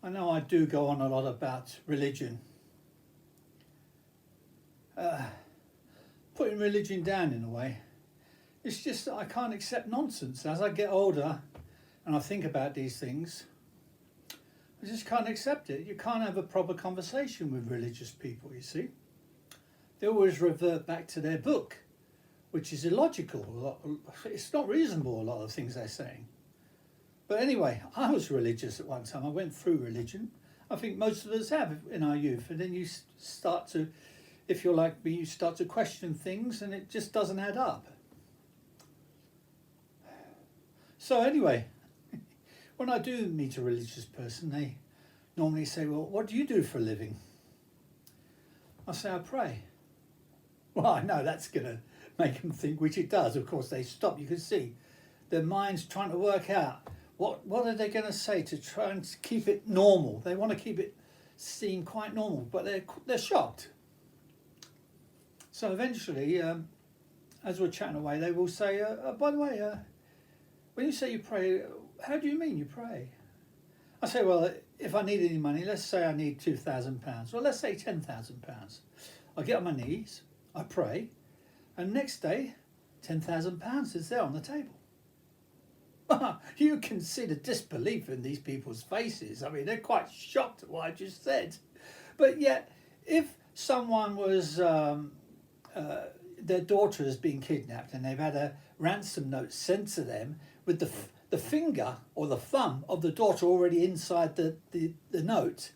I know I do go on a lot about religion, putting religion down in a way. It's just that I can't accept nonsense. As I get older and I think about these things, I just can't accept it. You can't have a proper conversation with religious people, you see. They always revert back to their book, which is illogical. It's not reasonable, a lot of things they're saying. But anyway, I was religious at one time. I went through religion. I think most of us have in our youth. And then you start to, if you're like me, you start to question things and it just doesn't add up. So anyway, when I do meet a religious person, they normally say, well, what do you do for a living? I say, I pray. Well, I know that's going to make them think, which it does. Of course, they stop. You can see their mind's trying to work out what are they going to say to try and keep it normal. They want to keep it seem quite normal, but they're shocked. So eventually, as we're chatting away, they will say, by the way, when you say you pray, how do you mean you pray? I say, well, if I need any money, let's say I need £2,000, or let's say £10,000. I get on my knees, I pray, and next day, £10,000 is there on the table. You can see the disbelief in these people's faces. I mean, they're quite shocked at what I just said. But yet, if someone was, their daughter has been kidnapped and they've had a ransom note sent to them with the finger or the thumb of the daughter already inside the note,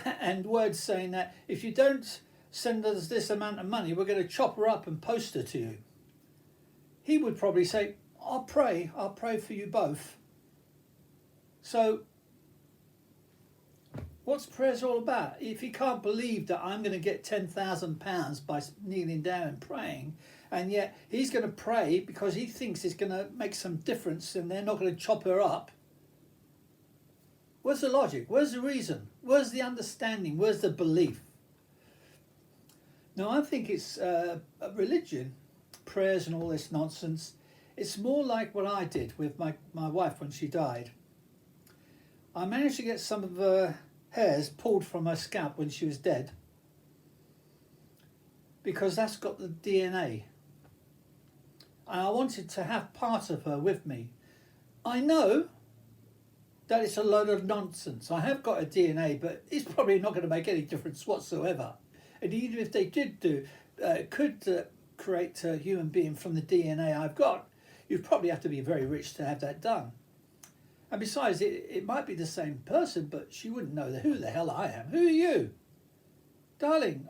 and words saying that if you don't send us this amount of money, we're going to chop her up and post her to you, he would probably say, I'll pray for you both. So what's prayers all about? If he can't believe that I'm going to get £10,000 by kneeling down and praying, and yet he's going to pray because he thinks it's going to make some difference and they're not going to chop her up, where's the logic? Where's the reason? Where's the understanding? Where's the belief? Now, I think it's religion, prayers and all this nonsense. It's more like what I did with my wife when she died. I managed to get some of her hairs pulled from her scalp when she was dead, because that's got the DNA. And I wanted to have part of her with me. I know that it's a load of nonsense. I have got a DNA, but it's probably not going to make any difference whatsoever. And even if they could create a human being from the DNA I've got, you'd probably have to be very rich to have that done. And besides, it might be the same person, but she wouldn't know who the hell I am. Who are you? Darling,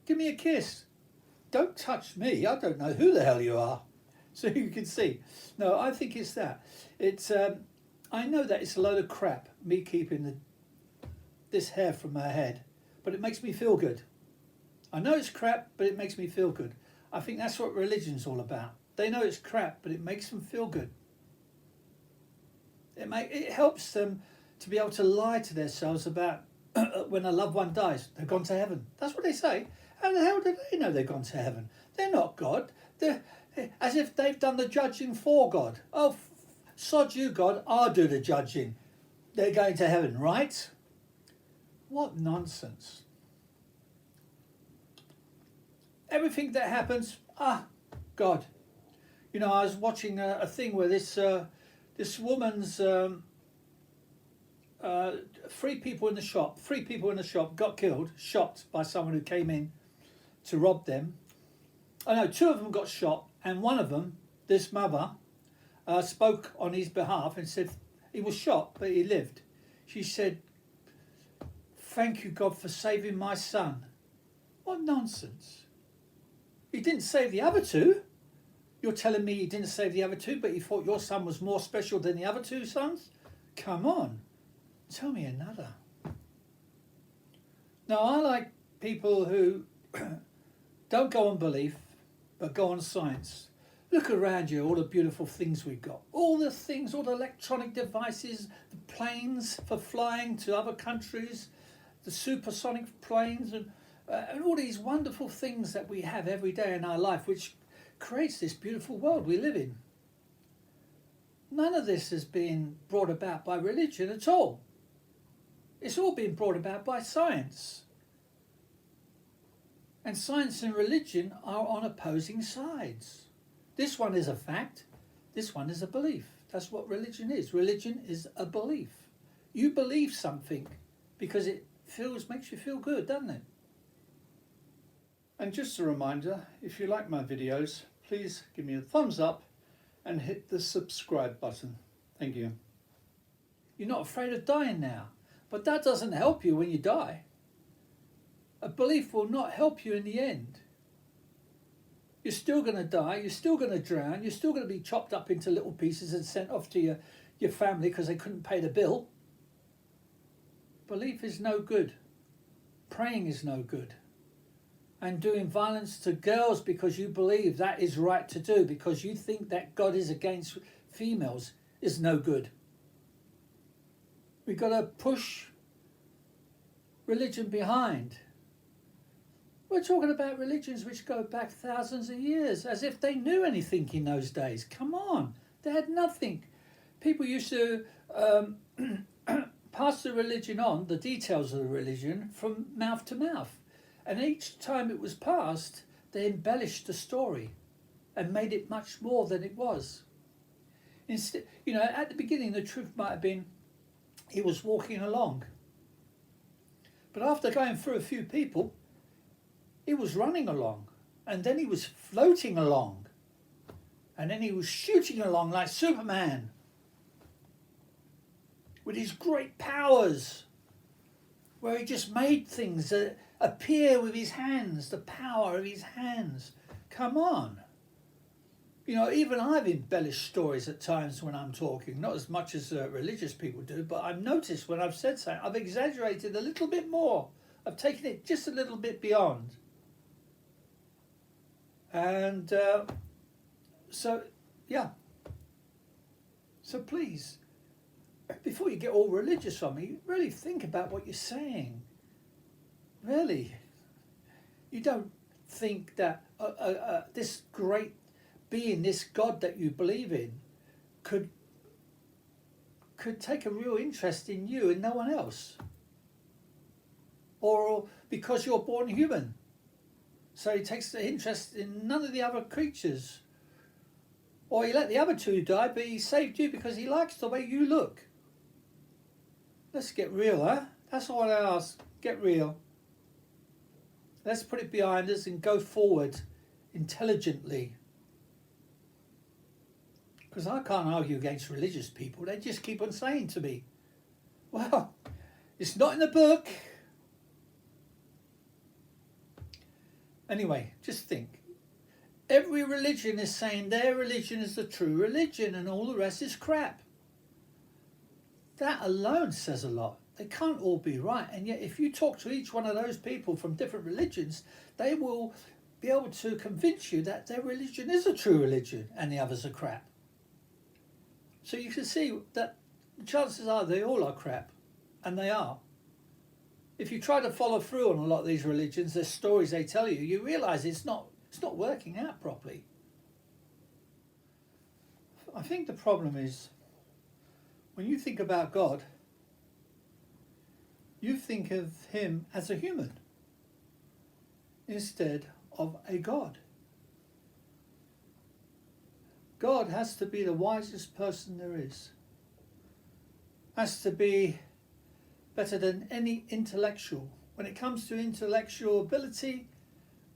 give me a kiss. Don't touch me. I don't know who the hell you are. So you can see. No, I think it's that. It's I know that it's a load of crap, me keeping this hair from her head, but it makes me feel good. I know it's crap, but it makes me feel good. I think that's what religion's all about. They know it's crap, but it makes them feel good. It helps them to be able to lie to themselves about when a loved one dies, they've gone to heaven. That's what they say. How the hell do they know they've gone to heaven? They're not God. They're as if they've done the judging for God. Oh, sod you, God, I'll do the judging. They're going to heaven, right? What nonsense. Everything that happens, God. You know, I was watching a thing where this woman's three people in the shop got killed, shot by someone who came in to rob them. Oh no, two of them got shot, and one of them, this mother, spoke on his behalf and said he was shot, but he lived. She said, "Thank you, God, for saving my son." What nonsense. He didn't save the other two. You're telling me he didn't save the other two, but he thought your son was more special than the other two sons? Come on, tell me another. Now, I like people who don't go on belief, but go on science. Look around you, all the beautiful things we've got. All the things, all the electronic devices, the planes for flying to other countries, the supersonic planes, and all these wonderful things that we have every day in our life, which creates this beautiful world we live in. None of this has been brought about by religion at all. It's all been brought about by science. And science and religion are on opposing sides. This one is a fact, this one is a belief. That's what religion is. Religion is a belief. You believe something because it makes you feel good, doesn't it? And just a reminder, if you like my videos, please give me a thumbs up and hit the subscribe button. Thank you. You're not afraid of dying now, but that doesn't help you when you die. A belief will not help you in the end. You're still going to die, you're still going to drown, you're still going to be chopped up into little pieces and sent off to your family because they couldn't pay the bill. Belief is no good. Praying is no good. And doing violence to girls because you believe that is right to do, because you think that God is against females, is no good. We've got to push religion behind. We're talking about religions which go back thousands of years, as if they knew anything in those days. Come on, they had nothing. People used to pass the religion on, the details of the religion, from mouth to mouth. And each time it was passed, they embellished the story and made it much more than it was. Instead, at the beginning, the truth might have been he was walking along. But after going through a few people, he was running along, and then he was floating along, and then he was shooting along like Superman with his great powers, where he just made things appear with his hands, the power of his hands. Come on. Even I've embellished stories at times when I'm talking, not as much as religious people do, but I've noticed when I've said something, I've exaggerated a little bit more. I've taken it just a little bit beyond. And so please, before you get all religious on me, really think about what you're saying. Really. You don't think that this great being, this God that you believe in, could take a real interest in you and no one else. Or because you're born human. So he takes the interest in none of the other creatures. Or he let the other two die, but he saved you because he likes the way you look. Let's get real, huh? That's all I ask. Get real. Let's put it behind us and go forward intelligently. Because I can't argue against religious people. They just keep on saying to me, well, it's not in the book. Anyway, just think. Every religion is saying their religion is the true religion and all the rest is crap. That alone says a lot. They can't all be right. And yet if you talk to each one of those people from different religions, they will be able to convince you that their religion is a true religion and the others are crap. So you can see that the chances are they all are crap. And they are. If you try to follow through on a lot of these religions, the stories they tell you, you realise it's not working out properly. I think the problem is, when you think about God, you think of him as a human instead of a God. God has to be the wisest person there is. Has to be better than any intellectual. When it comes to intellectual ability,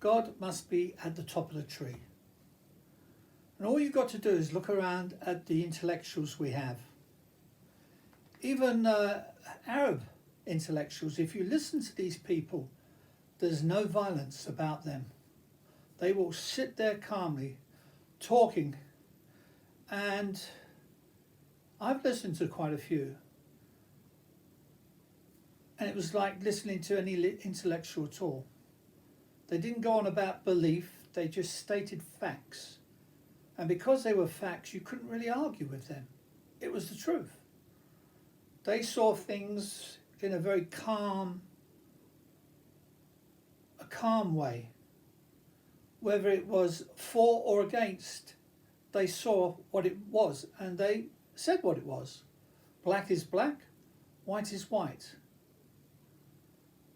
God must be at the top of the tree. And all you've got to do is look around at the intellectuals we have. Even Arab intellectuals, if you listen to these people, there's no violence about them. They will sit there calmly, talking. And I've listened to quite a few. And it was like listening to any intellectual at all. They didn't go on about belief, they just stated facts. And because they were facts, you couldn't really argue with them. It was the truth. They saw things in a very calm way. Whether it was for or against, they saw what it was and they said what it was. Black is black, white is white.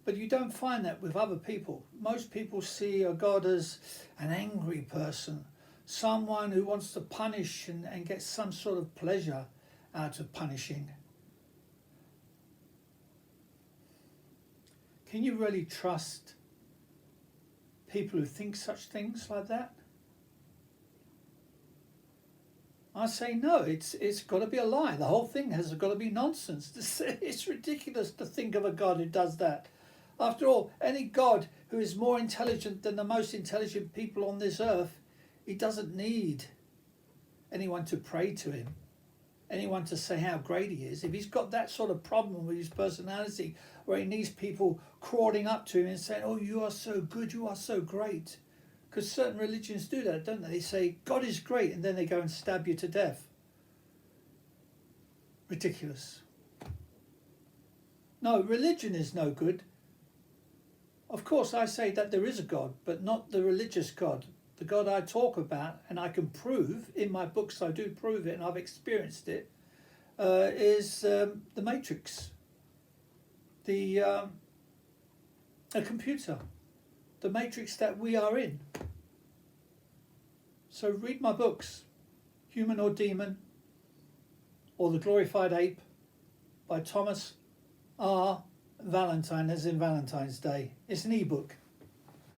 But you don't find that with other people. Most people see a God as an angry person, someone who wants to punish and get some sort of pleasure out of punishing. Can you really trust people who think such things like that? I say no, it's got to be a lie. The whole thing has got to be nonsense. It's ridiculous to think of a God who does that. After all, any God who is more intelligent than the most intelligent people on this earth, he doesn't need anyone to pray to him, anyone to say how great he is. If he's got that sort of problem with his personality, where he needs people crawling up to him and saying, "Oh, you are so good, you are so great," because certain religions do that, don't they? They say God is great, and then they go and stab you to death. Ridiculous. No, religion is no good. Of course, I say that there is a God, but not the religious God. The God I talk about, and I can prove in my books, I do prove it, and I've experienced it, is the Matrix, a computer, the Matrix that we are in. So read my books, Human or Demon, or The Glorified Ape, by Thomas R. Valentine, as in Valentine's Day. It's an ebook.